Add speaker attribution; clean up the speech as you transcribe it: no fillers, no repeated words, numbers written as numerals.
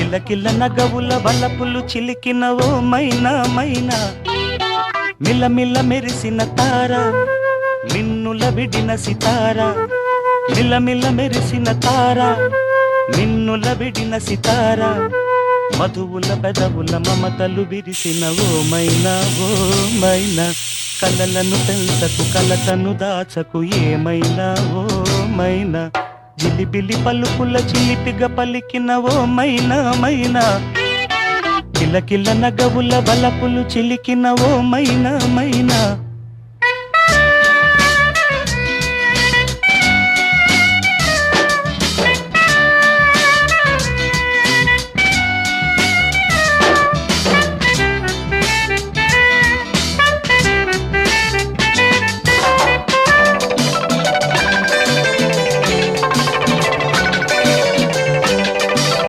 Speaker 1: కిలకిల నగవుల వలపులు చిలికిన ఓ మైనా మైనా, మిలమిల మెరిసిన తార, మిన్నుల విడిన సితార, మిలమిల మెరిసిన తార, మిన్నుల విడిన సితార, మధువుల పెదవుల మమతలు విరిసిన ఓ మైనా ఓ మైనా, కలలను పెంచకు కలతను దాచకు ఏమైనా ఓ మైనా, జిలిబిలి పలుకుల చిలిపిగా పలికిన ఓ మైనా మైనా, కిలకిల నగవుల వలపులు చిలికిన ఓ మైనా మైనా.